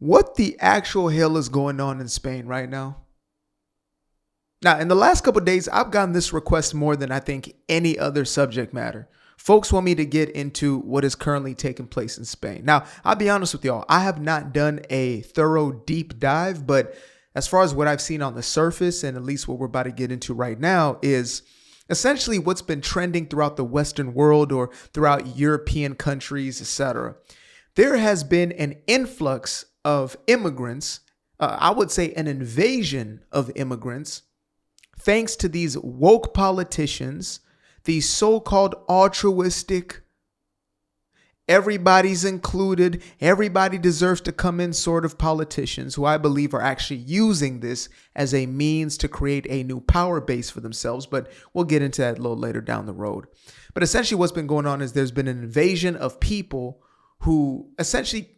what the actual hell is going on in Spain right now? Now, in the last couple of days, I've gotten this request more than I think any other subject matter. Folks want me to get into what is currently taking place in Spain. Now, I'll be honest with y'all. I have not done a thorough deep dive, but as far as what I've seen on the surface, and at least what we're about to get into right now, is essentially what's been trending throughout the Western world or throughout European countries, etc. There has been an influx of immigrants, I would say an invasion of immigrants, thanks to these woke politicians, these so-called altruistic, everybody's included, everybody deserves to come in sort of politicians who I believe are actually using this as a means to create a new power base for themselves. But we'll get into that a little later down the road. But essentially what's been going on is there's been an invasion of people who essentially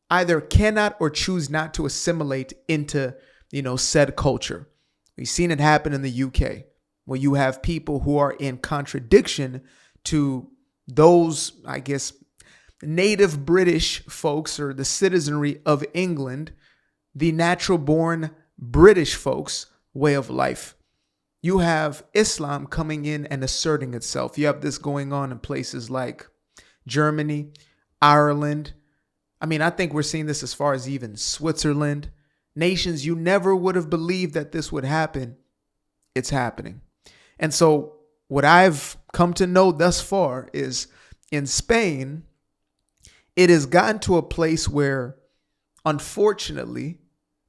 either cannot or choose not to assimilate into, said culture. We've seen it happen in the UK, where you have people who are in contradiction to those, I guess, native British folks or the citizenry of England, the natural born British folks' way of life. You have Islam coming in and asserting itself. You have this going on in places like Germany, Ireland. I think we're seeing this as far as even Switzerland. Nations you never would have believed that this would happen. It's happening. And so what I've come to know thus far is in Spain, it has gotten to a place where, unfortunately,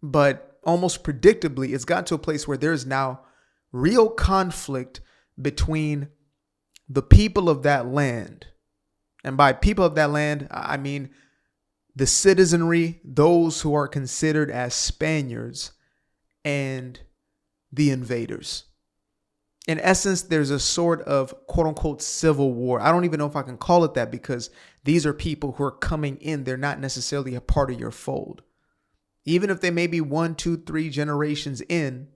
but almost predictably, it's gotten to a place where there's now real conflict between the people of that land. And by people of that land, I mean the citizenry, those who are considered as Spaniards, and the invaders. In essence, there's a sort of quote unquote civil war. I don't even know if I can call it that because these are people who are coming in. They're not necessarily a part of your fold. Even if they may be 1, 2, 3 generations in,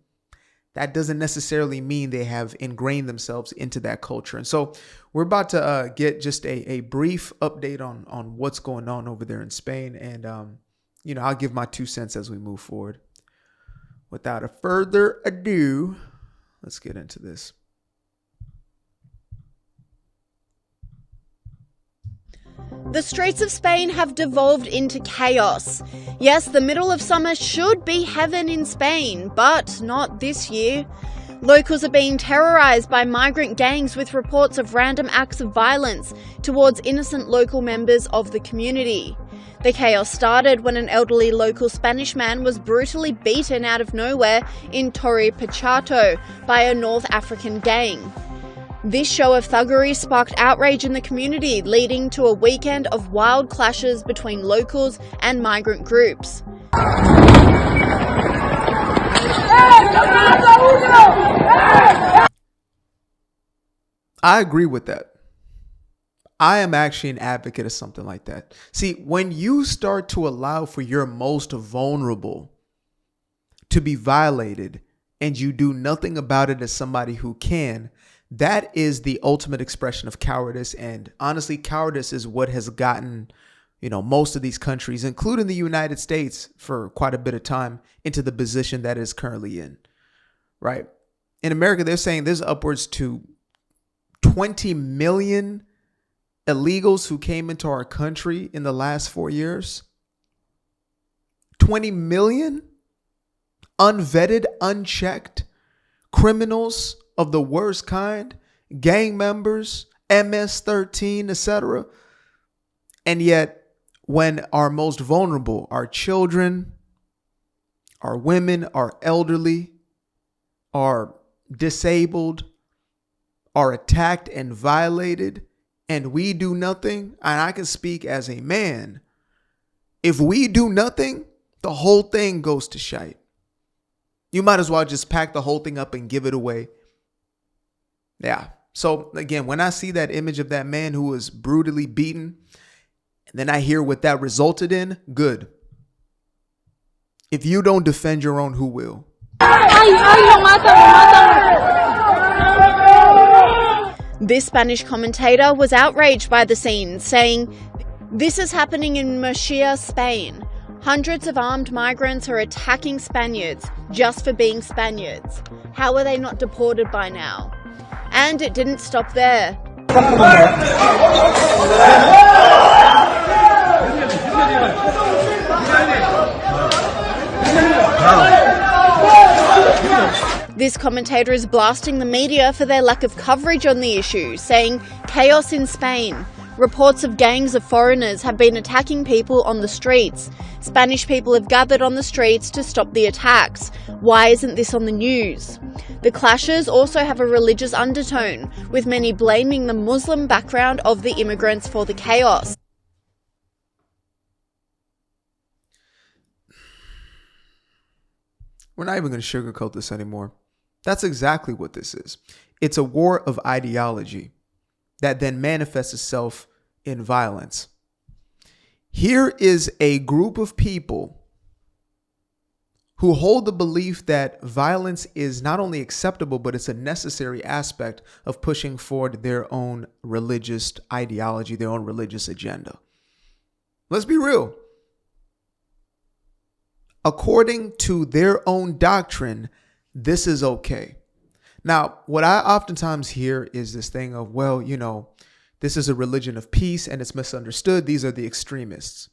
that doesn't necessarily mean they have ingrained themselves into that culture. And so we're about to get just a brief update on what's going on over there in Spain. And, I'll give my 2 cents as we move forward. Without a further ado, let's get into this. The streets of Spain have devolved into chaos. Yes, the middle of summer should be heaven in Spain, but not this year. Locals are being terrorized by migrant gangs with reports of random acts of violence towards innocent local members of the community. The chaos started when an elderly local Spanish man was brutally beaten out of nowhere in Torre Pachato by a North African gang. This show of thuggery sparked outrage in the community, leading to a weekend of wild clashes between locals and migrant groups. I agree with that. I am actually an advocate of something like that. See, when you start to allow for your most vulnerable to be violated and you do nothing about it as somebody who can, that is the ultimate expression of cowardice. And honestly, cowardice is what has gotten, most of these countries, including the United States, for quite a bit of time into the position that it is currently in, right? In America, they're saying there's upwards to 20 million illegals who came into our country in the last 4 years. 20 million unvetted, unchecked criminals of the worst kind, gang members, MS-13, etc. And yet, when our most vulnerable, our children, our women, our elderly, are disabled, are attacked and violated, and we do nothing, and I can speak as a man, if we do nothing, the whole thing goes to shite. You might as well just pack the whole thing up and give it away. Yeah. So again, when I see that image of that man who was brutally beaten, and then I hear what that resulted in, good. If you don't defend your own, who will? This Spanish commentator was outraged by the scene, saying, "This is happening in Murcia, Spain. Hundreds of armed migrants are attacking Spaniards just for being Spaniards. How are they not deported by now? And it didn't stop there. This commentator is blasting the media for their lack of coverage on the issue, saying chaos in Spain. Reports of gangs of foreigners have been attacking people on the streets. Spanish people have gathered on the streets to stop the attacks. Why isn't this on the news? The clashes also have a religious undertone, with many blaming the Muslim background of the immigrants for the chaos. We're not even going to sugarcoat this anymore. That's exactly what this is. It's a war of ideology that then manifests itself in violence. Here is a group of people who hold the belief that violence is not only acceptable, but it's a necessary aspect of pushing forward their own religious ideology, their own religious agenda. Let's be real. According to their own doctrine, this is okay. Now, what I oftentimes hear is this thing of, well, this is a religion of peace and it's misunderstood. These are the extremists.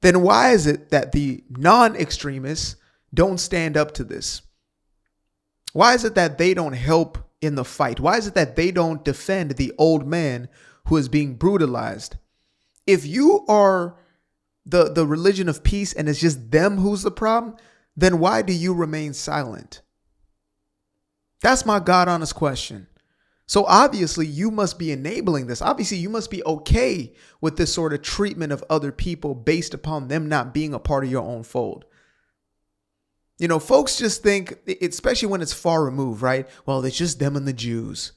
Then why is it that the non-extremists don't stand up to this? Why is it that they don't help in the fight? Why is it that they don't defend the old man who is being brutalized? If you are the religion of peace and it's just them who's the problem, then why do you remain silent? That's my God honest question. So obviously you must be enabling this. Obviously you must be okay with this sort of treatment of other people based upon them not being a part of your own fold. Folks just think, especially when it's far removed, right? Well, it's just them and the Jews.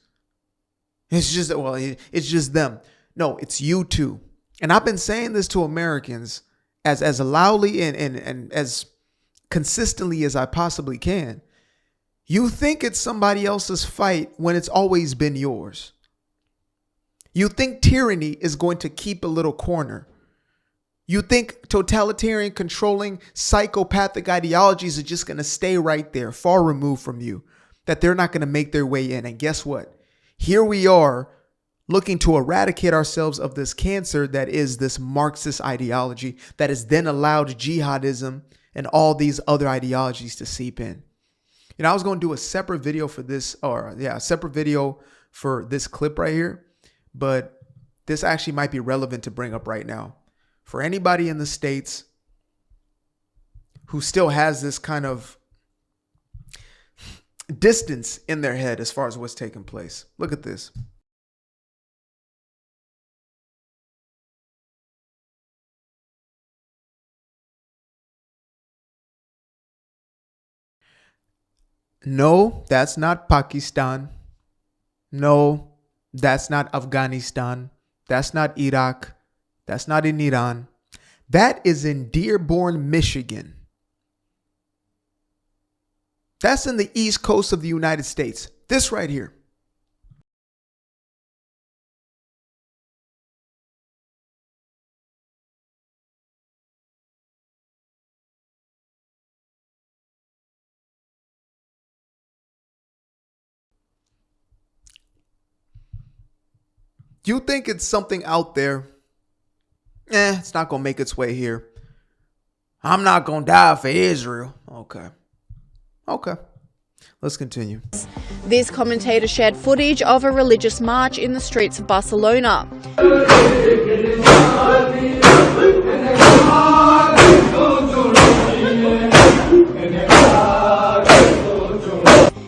It's just them. No, it's you too. And I've been saying this to Americans as loudly and as consistently as I possibly can. You think it's somebody else's fight when it's always been yours. You think tyranny is going to keep a little corner. You think totalitarian, controlling, psychopathic ideologies are just going to stay right there, far removed from you, that they're not going to make their way in. And guess what? Here we are looking to eradicate ourselves of this cancer that is this Marxist ideology that has then allowed jihadism and all these other ideologies to seep in. I was going to do a separate video for this, a separate video for this clip right here, but this actually might be relevant to bring up right now. For anybody in the States who still has this kind of distance in their head as far as what's taking place. Look at this. No, that's not Pakistan. No, that's not Afghanistan. That's not Iraq. That's not in Iran. That is in Dearborn, Michigan. That's in the East Coast of the United States. This right here. You think it's something out there? It's not going to make its way here. I'm not going to die for Israel. Okay. Let's continue. This commentator shared footage of a religious march in the streets of Barcelona.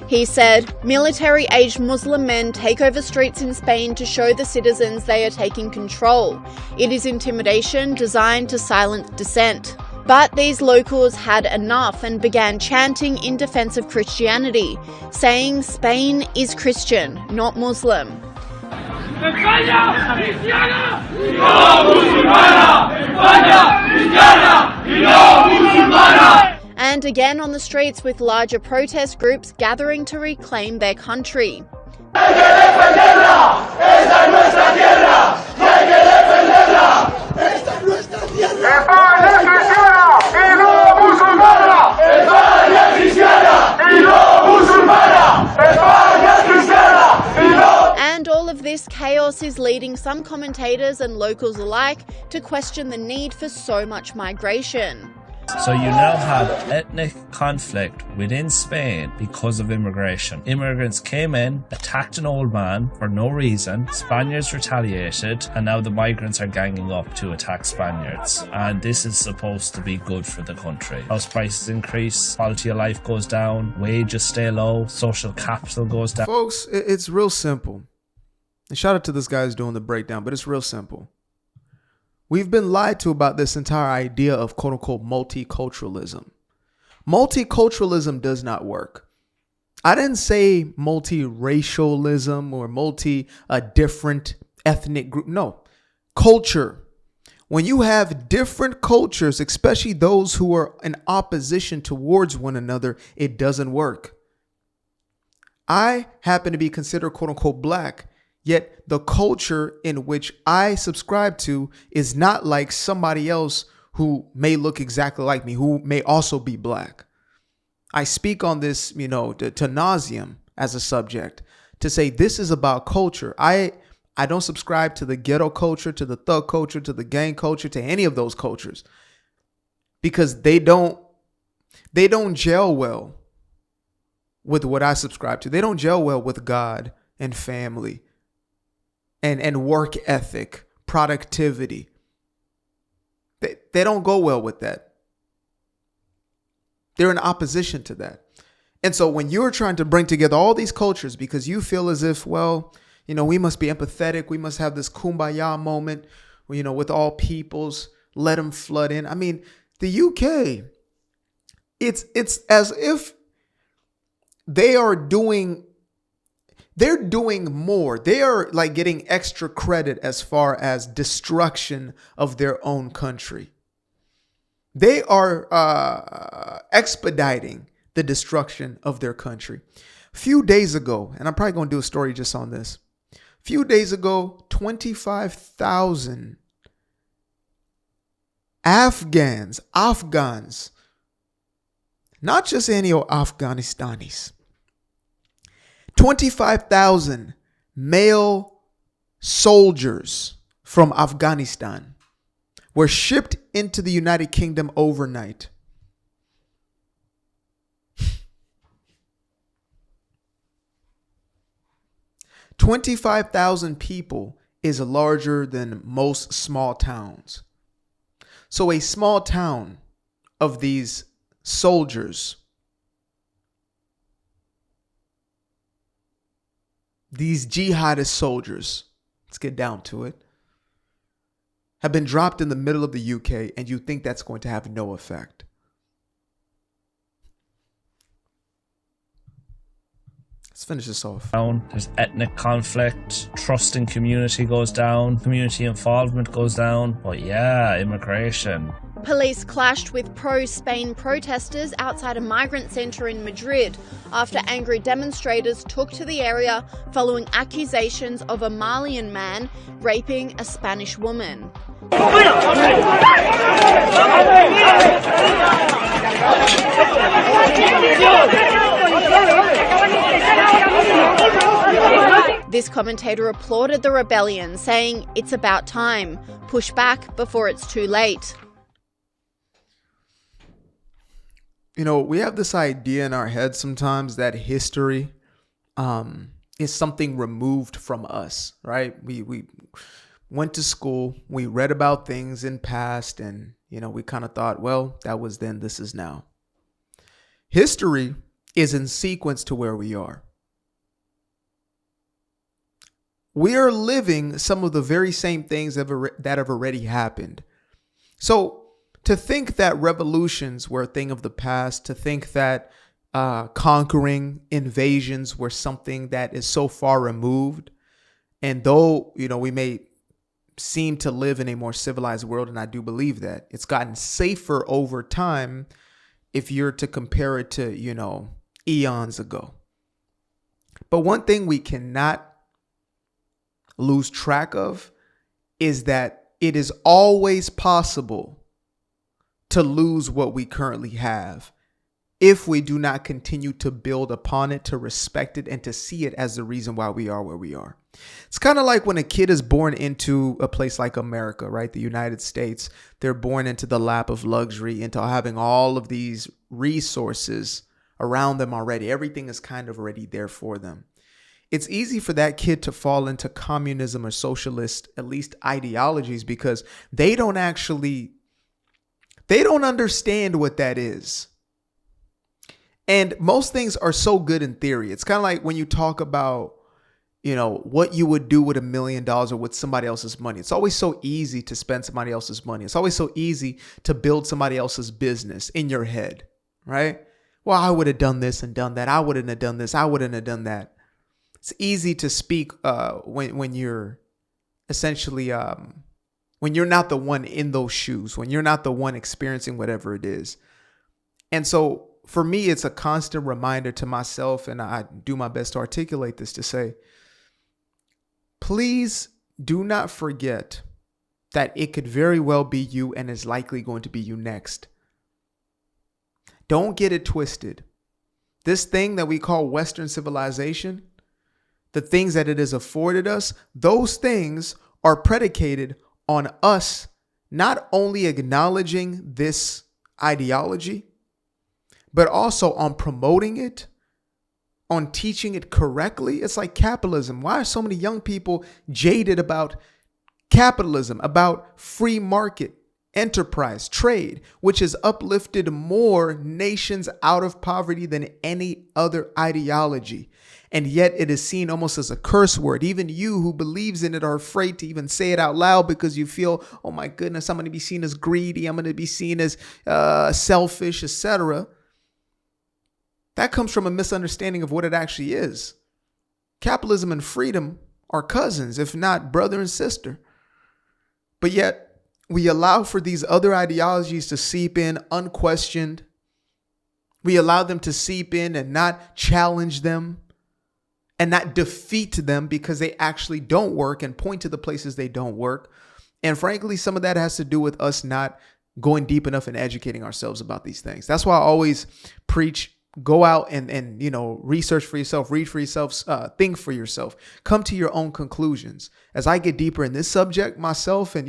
He said, military-aged Muslim men take over streets in Spain to show the citizens they are taking control. It is intimidation designed to silence dissent. But these locals had enough and began chanting in defense of Christianity, saying Spain is Christian, not Muslim. España cristiana y no musulmana. España cristiana y no musulmana. And again on the streets with larger protest groups gathering to reclaim their country. Hay que defenderla. Esa es nuestra tierra. Hay que defenderla. Esta es nuestra tierra. this chaos is leading some commentators and locals alike to question the need for so much migration. So you now have ethnic conflict within Spain because of immigration. Immigrants came in, attacked an old man for no reason, Spaniards retaliated, and now the migrants are ganging up to attack Spaniards. And this is supposed to be good for the country. House prices increase, quality of life goes down, wages stay low, social capital goes down. Folks, it's real simple. And shout out to this guy who's doing the breakdown, but it's real simple. We've been lied to about this entire idea of quote unquote multiculturalism. Multiculturalism does not work. I didn't say multiracialism or a different ethnic group. No, culture. When you have different cultures, especially those who are in opposition towards one another, it doesn't work. I happen to be considered quote unquote black. Yet the culture in which I subscribe to is not like somebody else who may look exactly like me, who may also be black. I speak on this, to nauseum as a subject to say this is about culture. I don't subscribe to the ghetto culture, to the thug culture, to the gang culture, to any of those cultures because they don't gel well with what I subscribe to. They don't gel well with God and family. And work ethic, productivity. They don't go well with that. They're in opposition to that. And so when you're trying to bring together all these cultures because you feel as if, we must be empathetic. We must have this kumbaya moment, with all peoples, let them flood in. I mean, the UK, it's as if they're doing more. They are like getting extra credit as far as destruction of their own country. They are expediting the destruction of their country. A few days ago, and I'm probably going to do a story just on this. A few days ago, 25,000 Afghans, not just any old Afghanistanis, 25,000 male soldiers from Afghanistan were shipped into the United Kingdom overnight. $25,000 people is larger than most small towns. So a small town of these soldiers, these jihadist soldiers, let's get down to it, have been dropped in the middle of the UK, and you think that's going to have no effect. Let's finish this off. There's ethnic conflict, trust in community goes down, community involvement goes down. But yeah, immigration. Police clashed with pro-Spain protesters outside a migrant centre in Madrid after angry demonstrators took to the area following accusations of a Malian man raping a Spanish woman. This commentator applauded the rebellion, saying it's about time. Push back before it's too late. We have this idea in our head sometimes that history is something removed from us, right? We went to school, we read about things in past, and, we kind of thought, well, that was then, this is now. History is in sequence to where we are. We are living some of the very same things that have already happened. So to think that revolutions were a thing of the past, to think that conquering invasions were something that is so far removed, and though, we may seem to live in a more civilized world, and I do believe that, it's gotten safer over time if you're to compare it to, eons ago. But one thing we cannot lose track of is that it is always possible to lose what we currently have if we do not continue to build upon it, to respect it, and to see it as the reason why we are where we are. It's kind of like when a kid is born into a place like America, right? The United States. They're born into the lap of luxury, into having all of these resources around them already. Everything is kind of already there for them. It's easy for that kid to fall into communism or socialist, at least ideologies, because they don't understand what that is. And most things are so good in theory. It's kind of like when you talk about, what you would do with $1 million or with somebody else's money. It's always so easy to spend somebody else's money. It's always so easy to build somebody else's business in your head, right? Well, I would have done this and done that. I wouldn't have done this. I wouldn't have done that. It's easy to speak when you're essentially when you're not the one in those shoes, when you're not the one experiencing whatever it is. And so for me, it's a constant reminder to myself, and I do my best to articulate this, to say, please do not forget that it could very well be you and is likely going to be you next. Don't get it twisted. This thing that we call Western civilization, the things that it has afforded us, those things are predicated on us not only acknowledging this ideology, but also on promoting it, on teaching it correctly. It's like capitalism. Why are so many young people jaded about capitalism, about free market, enterprise, trade, which has uplifted more nations out of poverty than any other ideology? And yet it is seen almost as a curse word. Even you who believes in it are afraid to even say it out loud because you feel, oh my goodness, I'm going to be seen as greedy. I'm going to be seen as selfish, etc. That comes from a misunderstanding of what it actually is. Capitalism and freedom are cousins, if not brother and sister. But yet we allow for these other ideologies to seep in unquestioned. We allow them to seep in and not challenge them and not defeat them because they actually don't work, and point to the places they don't work. And frankly, some of that has to do with us not going deep enough and educating ourselves about these things. That's why I always preach, go out and research for yourself, read for yourself, think for yourself, come to your own conclusions. As I get deeper in this subject myself, and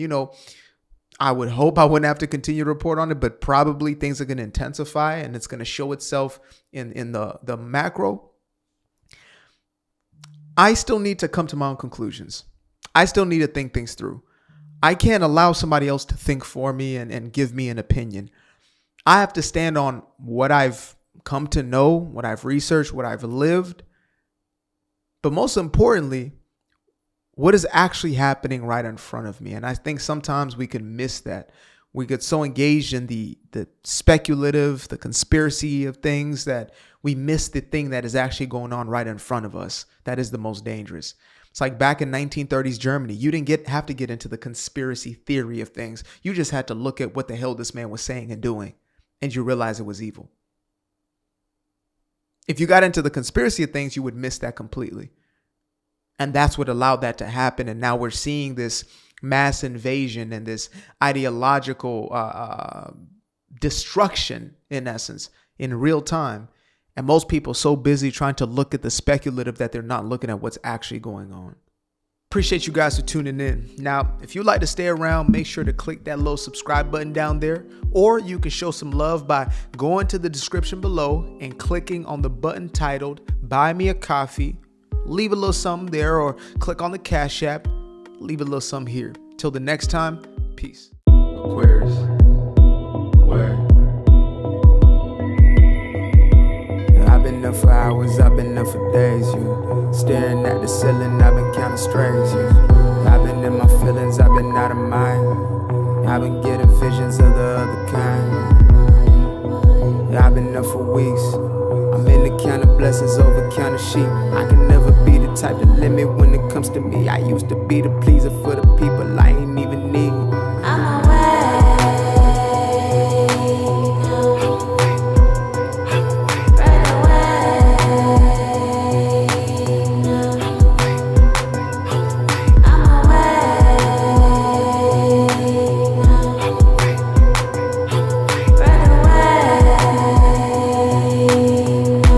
I would hope I wouldn't have to continue to report on it, but probably things are going to intensify and it's going to show itself in the macro. I still need to come to my own conclusions. I still need to think things through. I can't allow somebody else to think for me and give me an opinion. I have to stand on what I've come to know, what I've researched, what I've lived. But most importantly, what is actually happening right in front of me. And I think sometimes we can miss that. We get so engaged in the speculative, the conspiracy of things, that we miss the thing that is actually going on right in front of us. That is the most dangerous. It's like back in 1930s Germany. You didn't have to get into the conspiracy theory of things. You just had to look at what the hell this man was saying and doing, and you realize it was evil. If you got into the conspiracy of things, you would miss that completely. And that's what allowed that to happen. And now we're seeing this mass invasion and this ideological destruction, in essence, in real time. And most people so busy trying to look at the speculative that they're not looking at what's actually going on. Appreciate you guys for tuning in. Now, if you'd like to stay around, make sure to click that little subscribe button down there, or you can show some love by going to the description below and clicking on the button titled Buy Me a Coffee. Leave a little something there, or click on the Cash App. Leave a little something here. Till the next time, peace. Aquarius. Where? I've been up for hours, I've been up for days, staring at the ceiling, I've been counting strays, I've been in my feelings, I've been out of mind, I've been getting visions of the other kind. I've been up for weeks, I'm in the count of blessings over count of sheep. I can never be the type to limit when it comes to me. I used to be the pleaser for the people.